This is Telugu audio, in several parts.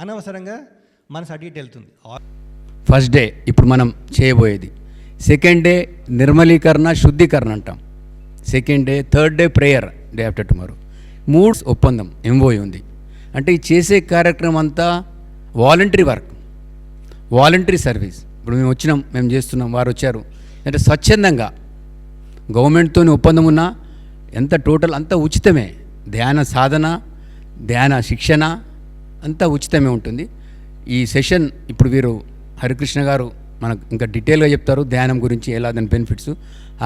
అనవసరంగా మనసు అటు ఇటు వెళ్తుంది. ఫస్ట్ డే ఇప్పుడు మనం చేయబోయేది. సెకండ్ డే నిర్మలీకరణ శుద్ధీకరణ అంటాం. Second day, third day prayer, day after tomorrow. 3 ఒప్పందం ఎంఓయూ ఉంది. అంటే ఈ చేసే కార్యక్రమం అంతా వాలంటరీ వర్క్, వాలంటరీ సర్వీస్. ఇప్పుడు మేము వచ్చినాం, మేము చేస్తున్నాం, వారు వచ్చారు. అంటే స్వచ్ఛందంగా గవర్నమెంట్తో ఒప్పందం ఉన్నా ఎంత టోటల్ అంతా ఉచితమే. ధ్యాన సాధన, ధ్యాన శిక్షణ అంతా ఉచితమే ఉంటుంది. ఈ సెషన్ ఇప్పుడు వీరు హరికృష్ణ గారు మనకు ఇంకా డీటెయిల్గా చెప్తారు ధ్యానం గురించి, ఎలా దాని benefits.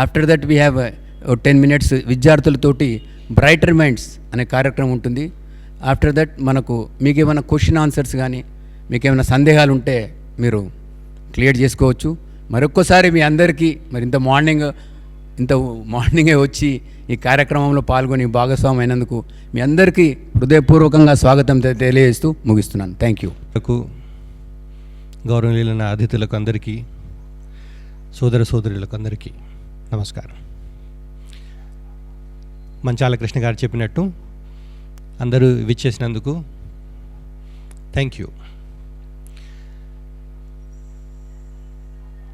After that we have 10 minutes విద్యార్థులతోటి బ్రైటర్ మైండ్స్ అనే కార్యక్రమం ఉంటుంది. ఆఫ్టర్ దట్ మనకు మీకు ఏమైనా క్వశ్చన్ ఆన్సర్స్ కానీ మీకు ఏమైనా సందేహాలు ఉంటే మీరు క్లియర్ చేసుకోవచ్చు. మరొక్కసారి మీ అందరికీ మరి ఇంత మార్నింగే వచ్చి ఈ కార్యక్రమంలో పాల్గొని భాగస్వామి అయినందుకు మీ అందరికీ హృదయపూర్వకంగా స్వాగతం తెలియజేస్తూ ముగిస్తున్నాను. Thank you. గౌరవనీయులైన అతిథులకు అందరికీ, సోదరులకు అందరికీ నమస్కారం. మంచాల కృష్ణ గారు చెప్పినట్టు అందరూ విచ్చేసినందుకు థ్యాంక్ యూ.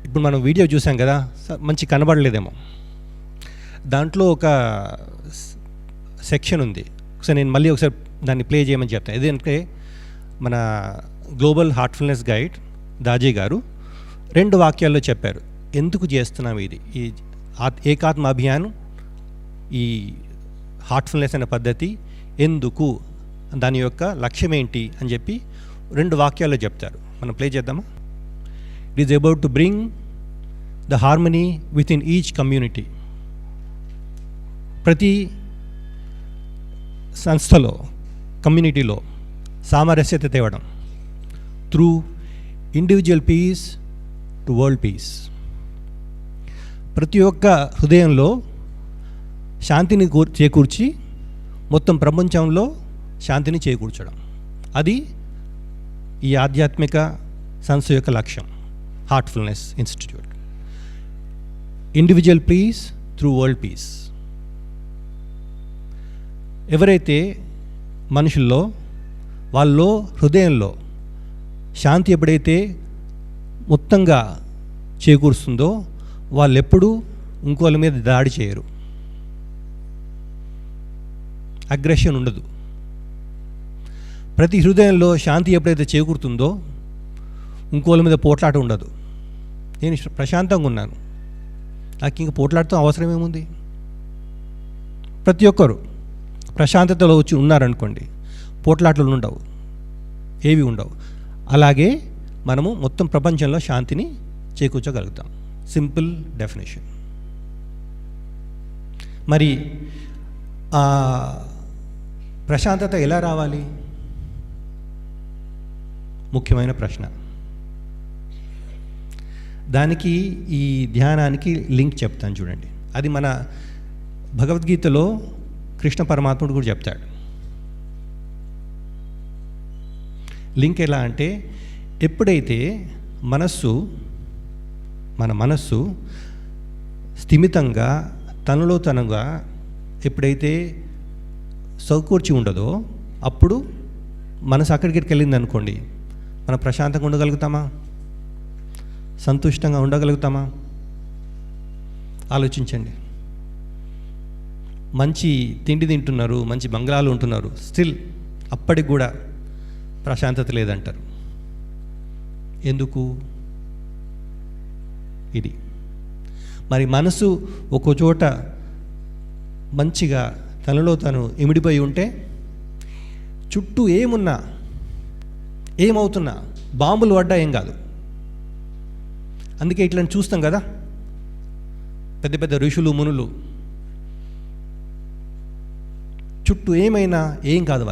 ఇప్పుడు మనం వీడియో చూసాం కదా, మంచి కనబడలేదేమో. దాంట్లో ఒక సెక్షన్ ఉంది, ఒకసారి నేను మళ్ళీ ఒకసారి దాన్ని ప్లే చేయమని చెప్తాను. ఎందుకంటే మన గ్లోబల్ హార్ట్ఫుల్నెస్ గైడ్ దాజీ గారు 2 వాక్యాల్లో చెప్పారు ఎందుకు చేస్తున్నాం ఇది, ఈ ఏకాత్మ అభియాన్, ఈ హార్ట్ఫుల్నెస్ అనే పద్ధతి ఎందుకు, దాని యొక్క లక్ష్యం ఏంటి అని చెప్పి 2 వాక్యాల్లో చెప్తారు. మనం ప్లే చేద్దామా? It is about to bring the harmony with in each community. ప్రతి సంస్థలో, కమ్యూనిటీలో సామరస్యత తేవడం, through individual peace to world peace. ప్రతి ఒక్క హృదయంలో శాంతిని చేకూర్చి మొత్తం ప్రపంచంలో శాంతిని చేకూర్చడం, అది ఈ ఆధ్యాత్మిక సంస్థ యొక్క లక్ష్యం. Heartfulness institute, individual peace through world peace. ఎవరైతే మనుషుల్లో, వాళ్ళలో, హృదయంలో శాంతి ఎప్పుడైతే మొత్తంగా చేకూరుస్తుందో వాళ్ళు ఎప్పుడూ ఇంకోళ్ళ మీద దాడి చేయరు, అగ్రెషన్ ఉండదు. ప్రతి హృదయంలో శాంతి ఎప్పుడైతే చేకూరుతుందో ఇంకోళ్ళ మీద పోట్లాట ఉండదు. నేను ప్రశాంతంగా ఉన్నాను, నాకు ఇంక పోట్లాడటం అవసరం ఏముంది. ప్రతి ఒక్కరు ప్రశాంతతలో వచ్చి ఉన్నారనుకోండి, పోట్లాటలు ఉండవు, ఏవి ఉండవు. అలాగే మనము మొత్తం ప్రపంచంలో శాంతిని చేకూర్చగలుగుతాం. Simple definition. మరి ప్రశాంతత ఎలా రావాలి? ముఖ్యమైన ప్రశ్న. దానికి ఈ ధ్యానానికి లింక్ చెప్తాను చూడండి. అది మన భగవద్గీతలో కృష్ణ పరమాత్ముడు కూడా చెప్తాడు. లింక్ ఎలా అంటే, ఎప్పుడైతే మన మనస్సు స్థిమితంగా తనలో తనగా ఎప్పుడైతే సౌకూర్చి ఉండదో, అప్పుడు మనసు అక్కడికి వెళ్ళింది అనుకోండి, మనం ప్రశాంతంగా ఉండగలుగుతామా? సంతుష్టంగా ఉండగలుగుతామా? ఆలోచించండి. మంచి తిండి తింటున్నారు, మంచి బంగ్లాలు ఉంటున్నారు, స్టిల్ అప్పటికి కూడా ప్రశాంతత లేదంటారు. ఎందుకు? ఇది మరి మనసు ఒక్కో చోట మంచిగా తనలో తను ఇమిడిపోయి ఉంటే, చుట్టూ ఏమున్నా, ఏమవుతున్నా, బాంబులు పడ్డా ఏం కాదు. అందుకే ఇట్లా చూస్తాం కదా, పెద్ద పెద్ద ఋషులు, మునులు చుట్టూ ఏమైనా ఏం కాదు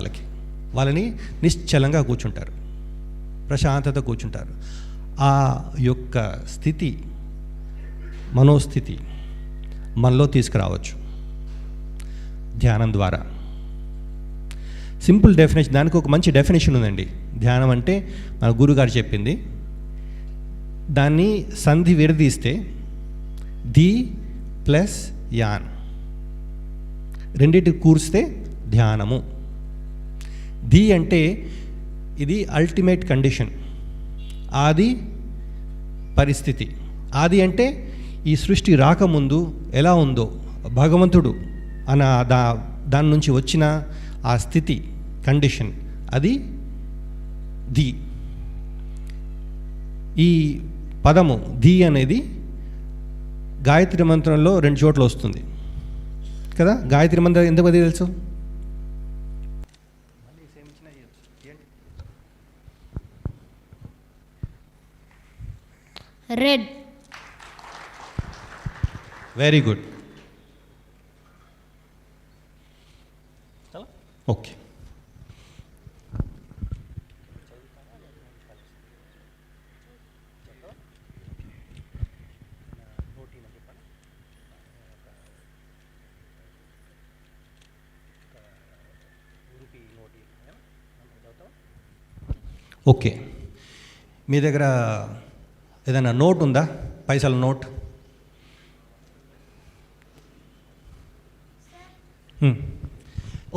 వాళ్ళని నిశ్చలంగా కూర్చుంటారు, ప్రశాంతత కూర్చుంటారు. ఆ యొక్క స్థితి, మనోస్థితి మనలో తీసుకురావచ్చు ధ్యానం ద్వారా. సింపుల్ డెఫినేషన్, దానికి ఒక మంచి డెఫినేషన్ ఉందండి. ధ్యానం అంటే మన గురుగారు చెప్పింది. దాన్ని సంధి విడదీస్తే ధి ప్లస్ యాన్, రెండింటికి కూర్స్తే ధ్యానము. ధి అంటే ఇది అల్టిమేట్ కండిషన్, ఆది పరిస్థితి. ఆది అంటే ఈ సృష్టి రాకముందు ఎలా ఉందో భగవంతుడు అన్న దాని నుంచి వచ్చిన ఆ స్థితి, కండిషన్, అది ధీ. ఈ పదము ధీ అనేది గాయత్రి మంత్రంలో 2 చోట్ల వస్తుంది కదా. గాయత్రి మంత్రం ఎంతమంది తెలుసు? Red. Very good. Okay. Okay, మీ దగ్గర ఏదైనా నోట్ ఉందా? పైసల నోట్?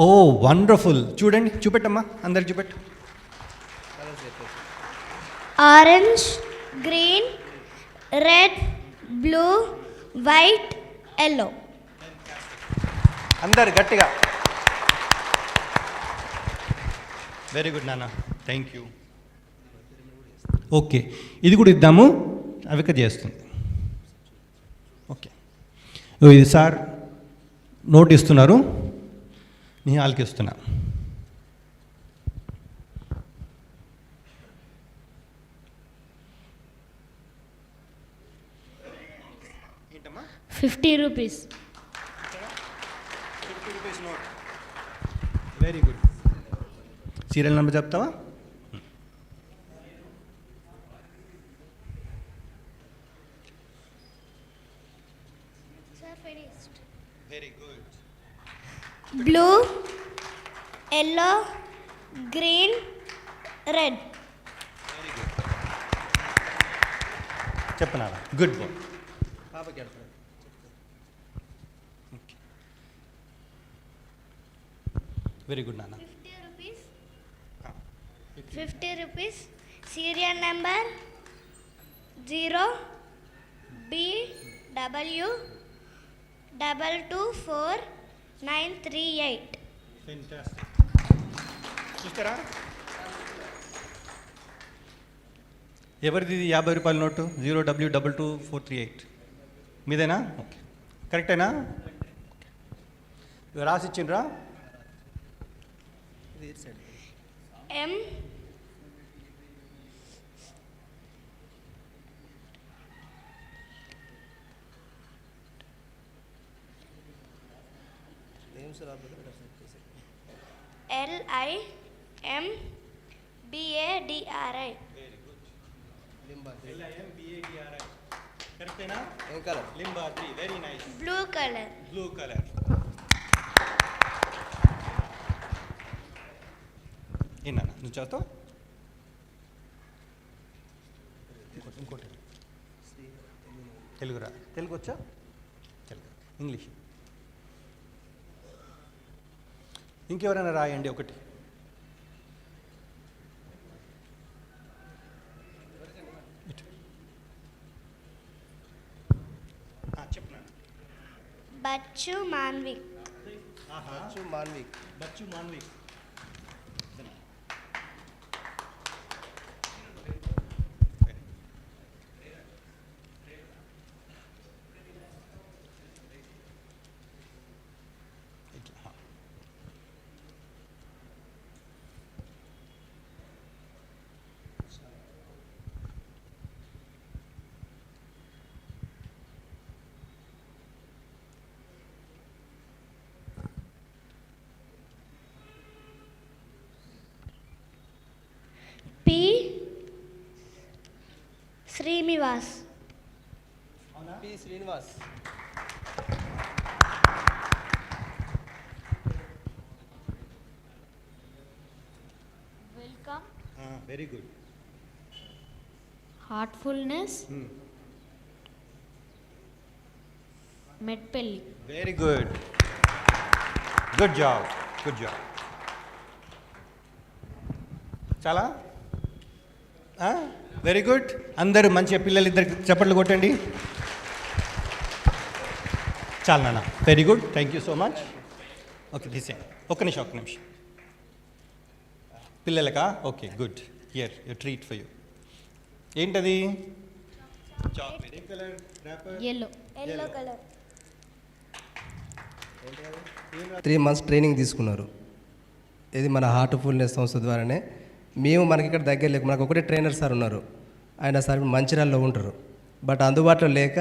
ఓ వండర్ఫుల్. చూడండి, చూపెట్టమ్మా, అందరికి చూపెట్టు. Orange, green, red, blue, white, yellow. అందరు గట్టిగా. వెరీ గుడ్ నాన్న, థ్యాంక్ యూ. ఓకే, ఇది కూడా ఇద్దాము, అవిక చేస్తుంది. ఓకే, ఇది సార్ నోట్ ఇస్తున్నారు, నిహాల్కి ఇస్తున్నా. ఏంటమ్మా? 50 rupees. 50 rupees note. Very good. Serial number చెప్తావా? Very good. Blue, yellow, green, red. Very good. చెప్పనా? Good boy. వెరీ గుడ్ నాన్న. 50 rupees. Serial number 0BW224-938. Fantastic. చూస్తారా? ఎవరిది ఇది 50 రూపాయల నోటు? 0W22438 మీదేనా? ఓకే, కరెక్టేనా? రాసి ఇచ్చిండ్రా? M LIMBADRI. LIMBADRI. కరెక్టేనా? ఏ colour? Limbadri. Very nice. Blue colour. Blue colour. ఏనా నువ్వు చేస్తావు? ఇంకోటి తెలుగురా? తెలుగు వచ్చా? తెలుగు, ఇంగ్లీష్. ఇంకెవరైనా రాయండి ఒకటి. చెప్పనా? Bachchu Manvik. Bachchu Manvik. Bachchu Manvik. P. Srinivas. P. Srinivas. Welcome. Very good. Heartfulness. Metpally. Very good. Good job, good job. చాలా వెరీ గుడ్. అందరూ మంచిగా పిల్లలు ఇద్దరికి చప్పట్లు కొట్టండి. చాలా నాన్న, very good, thank you so much. Okay తీసే, ఒక్క నిమిషం. పిల్లలకా? Okay good. Here your treat for you. ఏంటది? చాక్లెట్. ఏ colour wrapper? Yellow colour. 3 months training తీసుకున్నారు. ఇది మన హార్ట్ఫుల్నెస్ సంస్థ ద్వారానే. మేము మనకి ఇక్కడ దగ్గర లేక మనకు ఒకటే ట్రైనర్ సార్ ఉన్నారు. ఆయన సార్ మంచిర్యాలలో ఉంటారు, బట్ అందుబాటులో లేక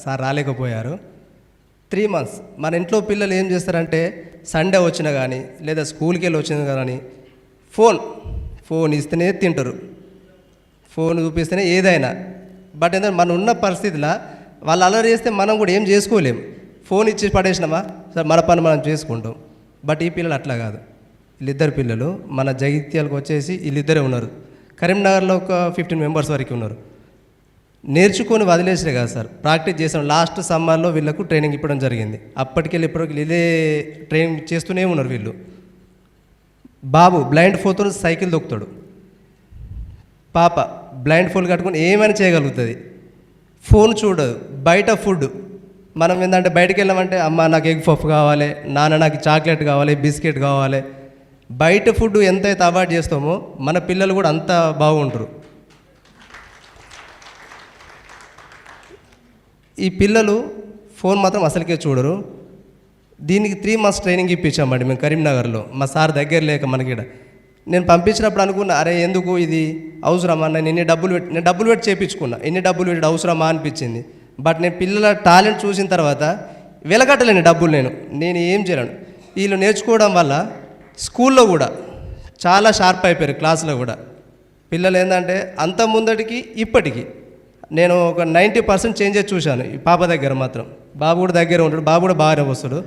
సార్ రాలేకపోయారు. 3 months మన ఇంట్లో పిల్లలు ఏం చేస్తారంటే సండే వచ్చినా కానీ లేదా స్కూల్కి వెళ్ళి వచ్చినా కానీ ఫోన్ ఇస్తేనే తింటారు, ఫోన్ చూపిస్తేనే ఏదైనా. బట్ ఏంటంటే మనం ఉన్న పరిస్థితిలో వాళ్ళు అలరి చేస్తే మనం కూడా ఏం చేసుకోలేము. ఫోన్ ఇచ్చి పడేసినామా సార్ మన పని మనం చేసుకుంటాం. బట్ ఈ పిల్లలు అట్లా కాదు. వీళ్ళిద్దరు పిల్లలు మన జగిత్యాలకు వచ్చేసి వీళ్ళిద్దరే ఉన్నారు. కరీంనగర్లో ఒక 15 members వరకు ఉన్నారు. నేర్చుకొని వదిలేసిరే కదా సార్, ప్రాక్టీస్ చేసాం. లాస్ట్ సమ్మర్లో వీళ్ళకు ట్రైనింగ్ ఇవ్వడం జరిగింది. అప్పటికెళ్ళి ఇప్పటికి ఇదే ట్రైనింగ్ చేస్తూనే ఉన్నారు వీళ్ళు. బాబు బ్లైండ్ ఫోన్తో సైకిల్ దొక్కుతాడు, పాప బ్లైండ్ ఫోన్ కట్టుకొని ఏమైనా చేయగలుగుతుంది. ఫోన్ చూడదు. బయట ఫుడ్ మనం ఏంటంటే బయటకు వెళ్ళామంటే అమ్మ నాకు ఎగ్ పఫ్ కావాలి, నాన్న నాకు చాక్లెట్ కావాలి, బిస్కెట్ కావాలి. బయట ఫుడ్ ఎంతైతే అవాయిడ్ చేస్తామో మన పిల్లలు కూడా అంత బాగుంటారు. ఈ పిల్లలు ఫోన్ మాత్రం అసలుకే చూడరు. దీనికి 3 months ట్రైనింగ్ ఇప్పించామండి మేము కరీంనగర్లో. మా సార్ దగ్గర లేక మనకి నేను పంపించినప్పుడు అనుకున్నా, అరే ఎందుకు ఇది అవసరమా, నేను డబ్బులు పెట్టి చేయించుకున్నా, ఎన్ని డబ్బులు పెట్టి అవసరమా అనిపించింది. బట్ నేను పిల్లల టాలెంట్ చూసిన తర్వాత వెలగట్టలేని డబ్బులు నేను ఏం చేయలేను. వీళ్ళు నేర్చుకోవడం వల్ల స్కూల్లో కూడా చాలా షార్ప్ అయిపోయారు. క్లాస్లో కూడా పిల్లలు ఏంటంటే అంత ముందటికి ఇప్పటికి నేను ఒక 90% చేంజెస్ చూశాను ఈ పాప దగ్గర మాత్రం. బాబు కూడా దగ్గర ఉంటాడు, బాబు కూడా బాగానే వస్తాడు.